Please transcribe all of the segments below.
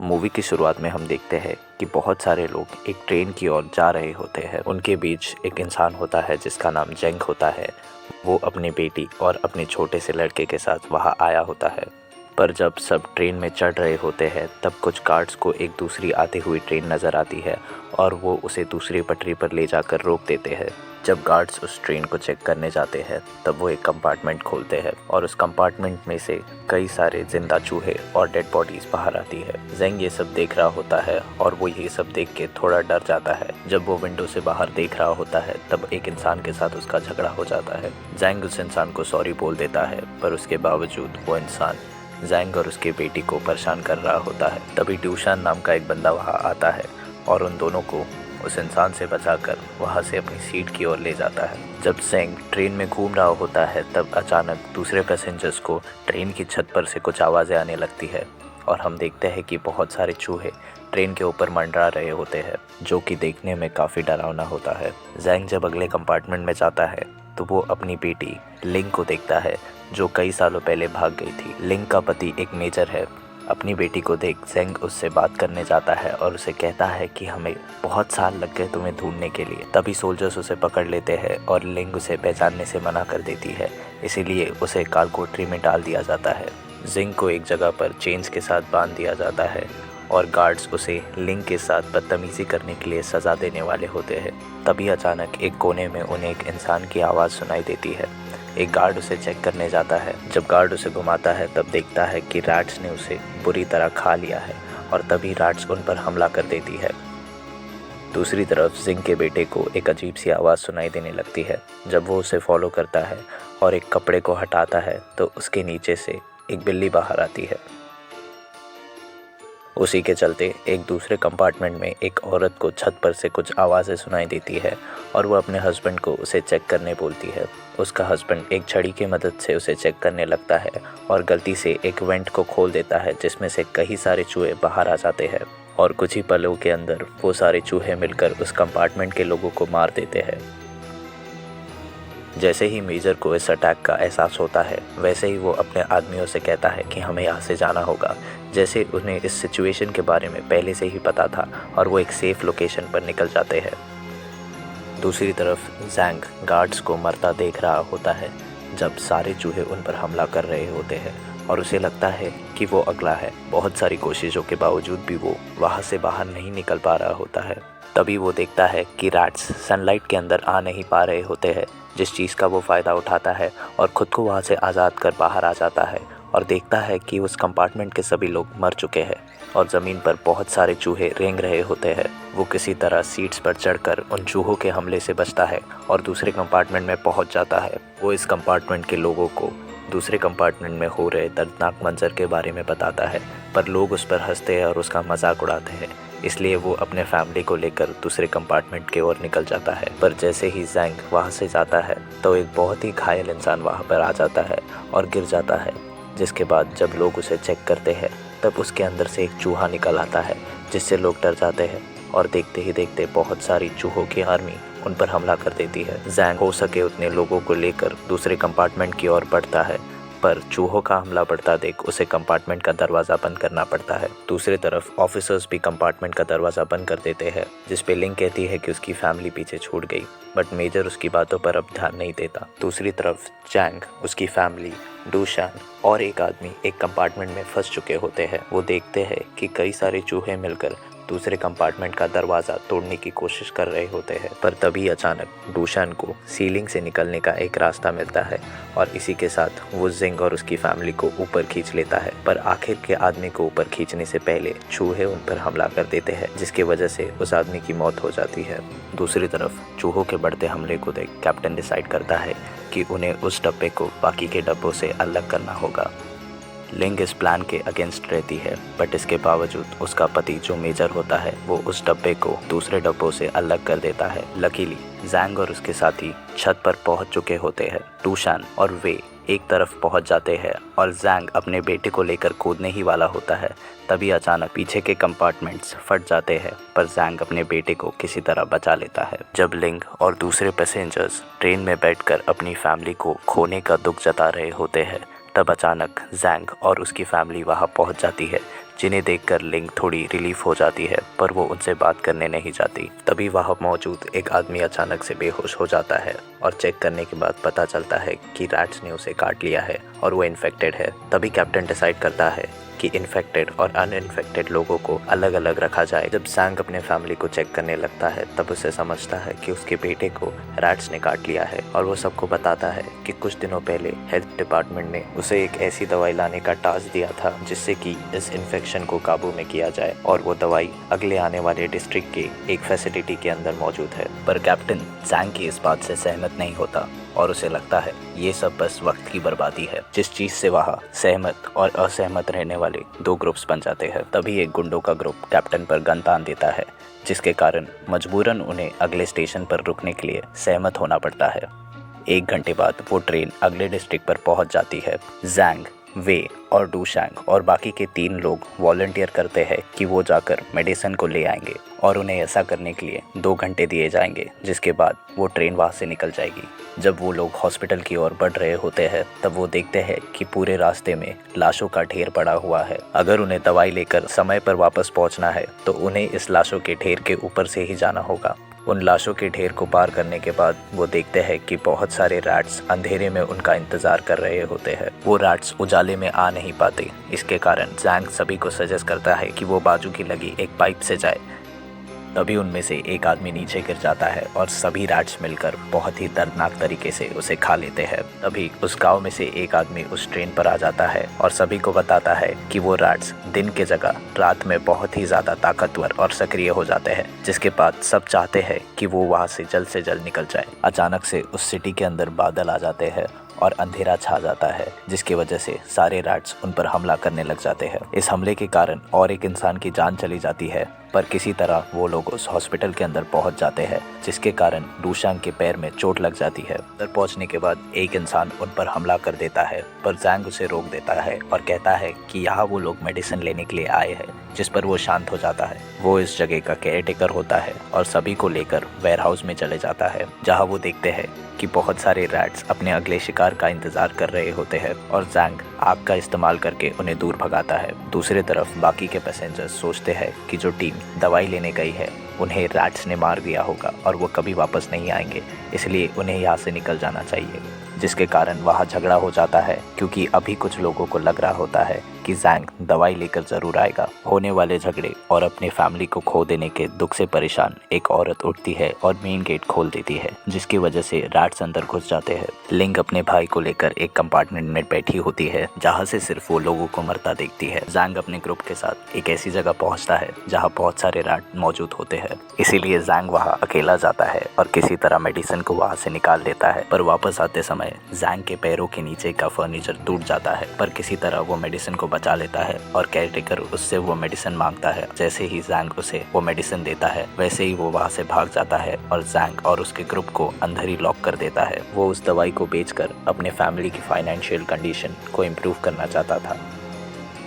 Movie की शुरुआत में हम देखते हैं कि बहुत सारे लोग एक ट्रेन की ओर जा रहे होते हैं। उनके बीच एक इंसान होता है जिसका नाम जेंग होता है। वो अपनी बेटी और अपने छोटे से लड़के के साथ वहाँ आया होता है। पर जब सब ट्रेन में चढ़ रहे होते हैं तब कुछ गार्ड्स को एक दूसरी आती हुई ट्रेन नज़र आती है और वो उसे दूसरी पटरी पर ले जाकर रोक देते हैं। जब गार्ड्स उस ट्रेन को चेक करने जाते हैं तब वो एक कंपार्टमेंट खोलते हैं और उस कंपार्टमेंट में से कई सारे जिंदा चूहे और डेड बॉडीज बाहर आती है। जेंग ये सब देख रहा होता है और वो ये सब देख के थोड़ा डर जाता है। जब वो विंडो से बाहर देख रहा होता है तब एक इंसान के साथ उसका झगड़ा हो जाता है। जेंग उस इंसान को सॉरी बोल देता है, पर उसके बावजूद वो इंसान जेंग और उसकी बेटी को परेशान कर रहा होता है। तभी डूशान नाम का एक बंदा वहाँ आता है और उन दोनों को उस इंसान से बचाकर वहाँ से अपनी सीट की ओर ले जाता है। जब जेंग ट्रेन में घूम रहा होता है तब अचानक दूसरे पैसेंजर्स को ट्रेन की छत पर से कुछ आवाज़ें आने लगती है और हम देखते हैं कि बहुत सारे चूहे ट्रेन के ऊपर मंडरा रहे होते हैं, जो कि देखने में काफ़ी डरावना होता है। जेंग जब अगले कंपार्टमेंट में जाता है तो वो अपनी बेटी लिंग को देखता है, जो कई सालों पहले भाग गई थी। लिंग का पति एक मेजर है। अपनी बेटी को देख जेंग उससे बात करने जाता है और उसे कहता है कि हमें बहुत साल लग गए तुम्हें ढूंढने के लिए। तभी सोल्जर्स उसे पकड़ लेते हैं और लिंग उसे पहचानने से मना कर देती है, इसीलिए उसे काल कोठरी में डाल दिया जाता है। जिंग को एक जगह पर चेन्स के साथ बांध दिया जाता है और गार्ड्स उसे लिंग के साथ बदतमीजी करने के लिए सज़ा देने वाले होते हैं। तभी अचानक एक कोने में उन्हें एक इंसान की आवाज़ सुनाई देती है। एक गार्ड उसे चेक करने जाता है। जब गार्ड उसे घुमाता है तब देखता है कि रैट्स ने उसे बुरी तरह खा लिया है और तभी रैट्स उन पर हमला कर देती है। दूसरी तरफ जिंग के बेटे को एक अजीब सी आवाज़ सुनाई देने लगती है। जब वो उसे फॉलो करता है और एक कपड़े को हटाता है तो उसके नीचे से एक बिल्ली बाहर आती है। उसी के चलते एक दूसरे कंपार्टमेंट में एक औरत को छत पर से कुछ आवाज़ें सुनाई देती है और वो अपने हस्बैंड को उसे चेक करने बोलती है। उसका हस्बैंड एक छड़ी की मदद से उसे चेक करने लगता है और गलती से एक वेंट को खोल देता है, जिसमें से कई सारे चूहे बाहर आ जाते हैं और कुछ ही पलों के अंदर वो सारे चूहे मिलकर उस कंपार्टमेंट के लोगों को मार देते हैं। जैसे ही मेजर को इस अटैक का एहसास होता है वैसे ही वो अपने आदमियों से कहता है कि हमें यहाँ से जाना होगा, जैसे उन्हें इस सिचुएशन के बारे में पहले से ही पता था और वो एक सेफ लोकेशन पर निकल जाते हैं। दूसरी तरफ जेंग गार्ड्स को मरता देख रहा होता है जब सारे चूहे उन पर हमला कर रहे होते हैं और उसे लगता है कि वो अगला है। बहुत सारी कोशिशों के बावजूद भी वो वहाँ से बाहर नहीं निकल पा रहा होता है। तभी वो देखता है कि रैट्स सनलाइट के अंदर आ नहीं पा रहे होते हैं, जिस चीज़ का वो फ़ायदा उठाता है और ख़ुद को वहाँ से आज़ाद कर बाहर आ जाता है और देखता है कि उस कंपार्टमेंट के सभी लोग मर चुके हैं और ज़मीन पर बहुत सारे चूहे रेंग रहे होते हैं। वो किसी तरह सीट्स पर चढ़कर उन चूहों के हमले से बचता है और दूसरे कंपार्टमेंट में पहुंच जाता है। वो इस कंपार्टमेंट के लोगों को दूसरे कंपार्टमेंट में हो रहे दर्दनाक मंजर के बारे में बताता है, पर लोग उस पर हंसते हैं और उसका मजाक उड़ाते हैं। इसलिए वो अपने फैमिली को लेकर दूसरे कंपार्टमेंट की ओर निकल जाता है। पर जैसे ही जेंग वहाँ से जाता है तो एक बहुत ही घायल इंसान वहाँ पर आ जाता है और गिर जाता है, जिसके बाद जब लोग उसे चेक करते हैं तब उसके अंदर से एक चूहा निकल आता है, जिससे लोग डर जाते हैं और देखते ही देखते बहुत सारी चूहों की आर्मी उन पर हमला कर देती है। जेंग हो सके उतने लोगों को लेकर दूसरे कंपार्टमेंट की ओर बढ़ता है, पर चूहों का हमला बढ़ता देख उसे कंपार्टमेंट का दरवाज़ा बंद करना पड़ता है। दूसरी तरफ ऑफिसर्स भी कंपार्टमेंट का दरवाज़ा बंद कर देते हैं, जिस पे लिंग कहती है कि उसकी फैमिली पीछे छूट गई, बट मेजर उसकी बातों पर अब ध्यान नहीं देता। दूसरी तरफ जेंग, उसकी फैमिली, डूशान और एक आदमी एक कंपार्टमेंट में फंस चुके होते हैं। वो देखते हैं कि कई सारे चूहे मिलकर दूसरे कंपार्टमेंट का दरवाज़ा तोड़ने की कोशिश कर रहे होते हैं, पर तभी अचानक डूशान को सीलिंग से निकलने का एक रास्ता मिलता है और इसी के साथ वो जिंग और उसकी फैमिली को ऊपर खींच लेता है। पर आखिर के आदमी को ऊपर खींचने से पहले चूहे उन पर हमला कर देते हैं, जिसकी वजह से उस आदमी की मौत हो जाती है। दूसरी तरफ चूहों के बढ़ते हमले को देख कैप्टन डिसाइड करता है कि उन्हें उस डब्बे को बाकी के डब्बों से अलग करना होगा। लिंग इस प्लान के अगेंस्ट रहती है, बट इसके बावजूद उसका पति जो मेजर होता है वो उस डब्बे को दूसरे डब्बों से अलग कर देता है। लकीली जेंग और उसके साथी छत पर पहुंच चुके होते हैं। डूशान और वे एक तरफ पहुंच जाते हैं और जेंग अपने बेटे को लेकर कूदने ही वाला होता है। तभी अचानक पीछे के कंपार्टमेंट्स फट जाते हैं, पर जेंग अपने बेटे को किसी तरह बचा लेता है। जब लिंग और दूसरे पैसेंजर्स ट्रेन में बैठकर अपनी फैमिली को खोने का दुख जता रहे होते हैं तब अचानक जेंग और उसकी फैमिली वहां पहुंच जाती है, जिन्हें देखकर लिंग थोड़ी रिलीफ हो जाती है, पर वो उनसे बात करने नहीं जाती। तभी वहाँ मौजूद एक आदमी अचानक से बेहोश हो जाता है और चेक करने के बाद पता चलता है कि रैट्स ने उसे काट लिया है और वो इन्फेक्टेड है। तभी कैप्टन डिसाइड करता है कि इन्फेक्टेड और अनइन्फेक्टेड लोगों को अलग अलग रखा जाए। जब जैंग अपने फैमिली को चेक करने लगता है तब उसे समझता है कि उसके बेटे को रैट्स ने काट लिया है और वो सबको बताता है कि कुछ दिनों पहले हेल्थ डिपार्टमेंट ने उसे एक ऐसी दवाई लाने का टास्क दिया था जिससे कि इस इन्फेक्शन को काबू में किया जाए, और वो दवाई अगले आने वाले डिस्ट्रिक्ट के एक फैसिलिटी के अंदर मौजूद है। पर कैप्टन जैंग की इस बात से सहमत नहीं होता और उसे लगता है ये सब बस वक्त की बर्बादी है, जिस चीज से वहाँ सहमत और असहमत रहने वाले दो ग्रुप्स बन जाते हैं। तभी एक गुंडों का ग्रुप कैप्टन पर गन तान देता है, जिसके कारण मजबूरन उन्हें अगले स्टेशन पर रुकने के लिए सहमत होना पड़ता है। 1 घंटे बाद वो ट्रेन अगले डिस्ट्रिक्ट पर पहुंच जाती है। जैंग, वे और डूशांग और बाकी के 3 लोग वॉलंटियर करते हैं कि वो जाकर मेडिसिन को ले आएंगे और उन्हें ऐसा करने के लिए 2 घंटे दिए जाएंगे, जिसके बाद वो ट्रेन वहाँ से निकल जाएगी। जब वो लोग हॉस्पिटल की ओर बढ़ रहे होते हैं तब वो देखते हैं कि पूरे रास्ते में लाशों का ढेर पड़ा हुआ है। अगर उन्हें दवाई लेकर समय पर वापस पहुंचना है तो उन्हें इस लाशों के ढेर के ऊपर से ही जाना होगा। उन लाशों के ढेर को पार करने के बाद वो देखते हैं कि बहुत सारे रैट्स अंधेरे में उनका इंतजार कर रहे होते हैं। वो रैट्स उजाले में आ नहीं पाते। इसके कारण जैंग सभी को सजेस्ट करता है कि वो बाजू की लगी एक पाइप से जाए। तभी उनमें से एक आदमी नीचे गिर जाता है और सभी रैट्स मिलकर बहुत ही दर्दनाक तरीके से उसे खा लेते हैं। तभी उस गांव में से एक आदमी उस ट्रेन पर आ जाता है और सभी को बताता है कि वो रैट्स दिन के जगह रात में बहुत ही ज़्यादा ताकतवर और सक्रिय हो जाते हैं, जिसके बाद सब चाहते हैं कि वो वहाँ से जल्द निकल जाए। अचानक से उस सिटी के अंदर बादल आ जाते हैं और अंधेरा छा जाता है, जिसकी वजह से सारे रैट्स उन पर हमला करने लग जाते हैं। इस हमले के कारण और एक इंसान की जान चली जाती है, पर किसी तरह वो लोग उस हॉस्पिटल के अंदर पहुंच जाते हैं, जिसके कारण डूशांग के पैर में चोट लग जाती है। अंदर पहुंचने के बाद एक इंसान उन पर हमला कर देता है, पर जैंग उसे रोक देता है और कहता है कि यहाँ वो लोग मेडिसिन लेने के लिए आए हैं, जिस पर वो शांत हो जाता है। वो इस जगह का केयरटेकर होता है और सभी को लेकर वेयरहाउस में चले जाता है, जहाँ वो देखते हैं कि बहुत सारे रैट्स अपने अगले शिकार का इंतजार कर रहे होते हैं और जैंग आग का इस्तेमाल करके उन्हें दूर भगाता है। दूसरी तरफ बाकी के पैसेंजर्स सोचते हैं कि जो टीम दवाई लेने गई है उन्हें रैट्स ने मार दिया होगा और वो कभी वापस नहीं आएंगे, इसलिए उन्हें यहाँ से निकल जाना चाहिए, जिसके कारण वहाँ झगड़ा हो जाता है, क्योंकि अभी कुछ लोगों को लग रहा होता है कि जैंग दवाई लेकर जरूर आएगा। होने वाले झगड़े और अपने फैमिली को खो देने के दुख से परेशान एक औरत उठती है और मेन गेट खोल देती है, जिसकी वजह से रैट्स अंदर घुस जाते हैं। लिंग अपने भाई को लेकर एक कंपार्टमेंट में बैठी होती है, जहाँ से सिर्फ वो लोगों को मरता देखती है। जैंग अपने ग्रुप के साथ एक ऐसी जगह पहुँचता है जहाँ बहुत सारे रैट मौजूद होते हैं, इसीलिए जैंग वहाँ अकेला जाता है और किसी तरह मेडिसिन को वहाँ से निकाल लेता है। पर वापस आते समय जैंग के पैरों के नीचे का फर्नीचर टूट जाता है, पर किसी तरह वो मेडिसिन को बचा लेता है और केयरटेकर उससे वो मेडिसिन मांगता है। जैसे ही जैंग उसे वो मेडिसिन देता है वैसे ही वो वहाँ से भाग जाता है और जैंग और उसके ग्रुप को अंदर ही लॉक कर देता है। वो उस दवाई को बेचकर अपने फैमिली की फाइनेंशियल कंडीशन को इम्प्रूव करना चाहता था।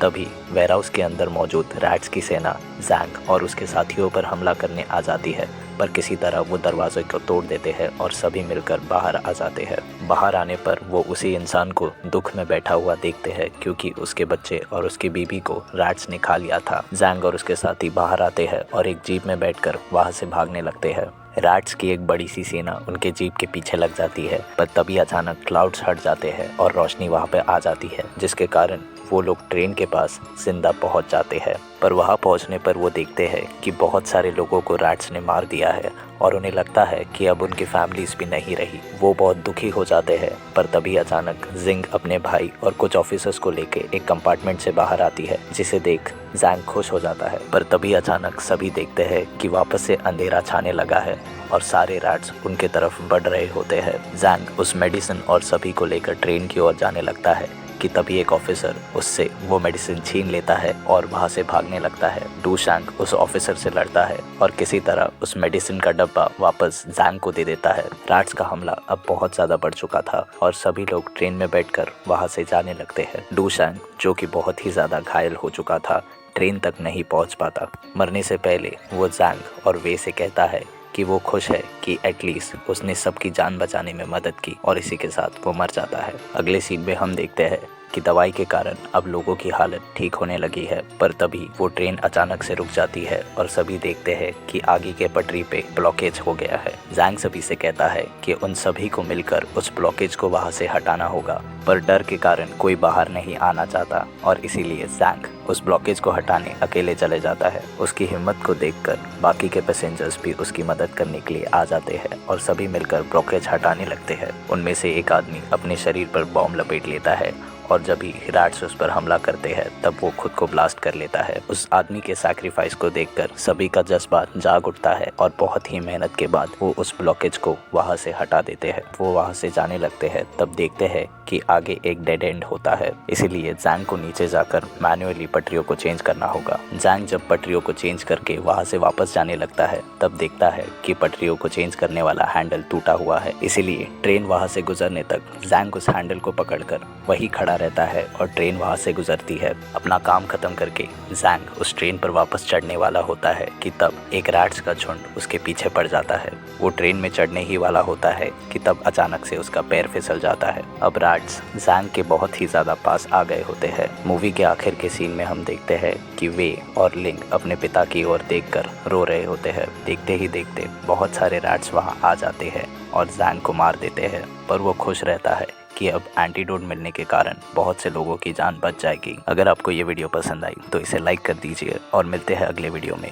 तभी वेयरहाउस के अंदर मौजूद रैट्स की सेना जैंग और उसके साथियों पर हमला करने आ जाती है, पर किसी तरह वो दरवाजे को तोड़ देते हैं और सभी मिलकर बाहर आ जाते हैं। बाहर आने पर वो उसी इंसान को दुख में बैठा हुआ देखते हैं, क्योंकि उसके बच्चे और उसकी बीबी को रैट्स ने खा लिया था। जैंग और उसके साथी बाहर आते हैं और एक जीप में बैठकर वहाँ से भागने लगते हैं। रैट्स की एक बड़ी सी सेना उनके जीप के पीछे लग जाती है, पर तभी अचानक क्लाउड्स हट जाते हैं और रोशनी वहाँ पे आ जाती है, जिसके कारण वो लोग ट्रेन के पास जिंदा पहुंच जाते हैं। पर वहां पहुंचने पर वो देखते हैं कि बहुत सारे लोगों को रैट्स ने मार दिया है और उन्हें लगता है कि अब उनकी फैमिलीज भी नहीं रही। वो बहुत दुखी हो जाते हैं, पर तभी अचानक जिंग अपने भाई और कुछ ऑफिसर्स को लेके एक कंपार्टमेंट से बाहर आती है, जिसे देख जैंग खुश हो जाता है। पर तभी अचानक सभी देखते हैं कि वापस से अंधेरा छाने लगा है और सारे रैट्स उनके तरफ बढ़ रहे होते हैं। जैंग उस मेडिसिन और सभी को लेकर ट्रेन की ओर जाने लगता है कि तभी एक ऑफिसर उससे वो मेडिसिन छीन लेता है और वहाँ से भागने लगता है। डूशांग उस ऑफिसर से लड़ता है और किसी तरह उस मेडिसिन का डब्बा वापस जैंग को दे देता है। रैट्स का हमला अब बहुत ज़्यादा बढ़ चुका था और सभी लोग ट्रेन में बैठकर वहाँ से जाने लगते हैं। डूशांग, जो कि बहुत ही ज़्यादा घायल हो चुका था, ट्रेन तक नहीं पहुँच पाता। मरने से पहले वो जैंग और वे से कहता है कि वो खुश है कि एटलीस्ट उसने सबकी जान बचाने में मदद की, और इसी के साथ वो मर जाता है। अगले सीन में हम देखते हैं कि दवाई के कारण अब लोगों की हालत ठीक होने लगी है। पर तभी वो ट्रेन अचानक से रुक जाती है और सभी देखते हैं कि आगे के पटरी पे ब्लॉकेज हो गया है। जैंग सभी से कहता है कि उन सभी को मिलकर उस ब्लॉकेज को वहाँ से हटाना होगा, पर डर के कारण कोई बाहर नहीं आना चाहता और इसीलिए जैंग उस ब्लॉकेज को हटाने अकेले चले जाता है। उसकी हिम्मत को देखकर बाकी के पैसेंजर्स भी उसकी मदद करने के लिए आ जाते हैं और सभी मिलकर ब्लॉकेज हटाने लगते हैं। उनमें से एक आदमी अपने शरीर पर बॉम्ब लपेट लेता है और जब भी रैट्स उस पर हमला करते हैं तब वो खुद को ब्लास्ट कर लेता है। उस आदमी के सैक्रिफाइस को देखकर सभी का जज्बा जाग उठता है और बहुत ही मेहनत के बाद वो उस ब्लॉकेज को वहाँ से हटा देते हैं। वो वहाँ से जाने लगते हैं तब देखते हैं कि आगे एक डेड एंड होता है, इसीलिए जैंग को नीचे जाकर मैन्युअली पटरियों को चेंज करना होगा। जैंग जब पटरियों को चेंज करके वहाँ से वापस जाने लगता है तब देखता है कि पटरियों को चेंज करने वाला हैंडल टूटा हुआ है, इसीलिए ट्रेन वहाँ से गुजरने तक जैंग उस हैंडल को पकड़कर वही खड़ा रहता है और ट्रेन वहाँ से गुजरती है। अपना काम खत्म करके जैंग उस ट्रेन पर वापस चढ़ने वाला होता है कि तब एक रैट्स का झुंड उसके पीछे पड़ जाता है। वो ट्रेन में चढ़ने ही वाला होता है कि तब अचानक से उसका पैर फिसल जाता है। अब रैट्स जैंग के बहुत ही ज़्यादा पास आ गए होते हैं। मूवी के आखिर के सीन में हम देखते हैं कि वे और लिंग अपने पिता की ओर देखकर रो रहे होते हैं। देखते ही देखते बहुत सारे रैट्स वहाँ आ जाते हैं और जैंग को मार देते हैं, पर वो खुश रहता है कि अब एंटीडोट मिलने के कारण बहुत से लोगों की जान बच जाएगी। अगर आपको ये वीडियो पसंद आई तो इसे लाइक कर दीजिए और मिलते हैं अगले वीडियो में।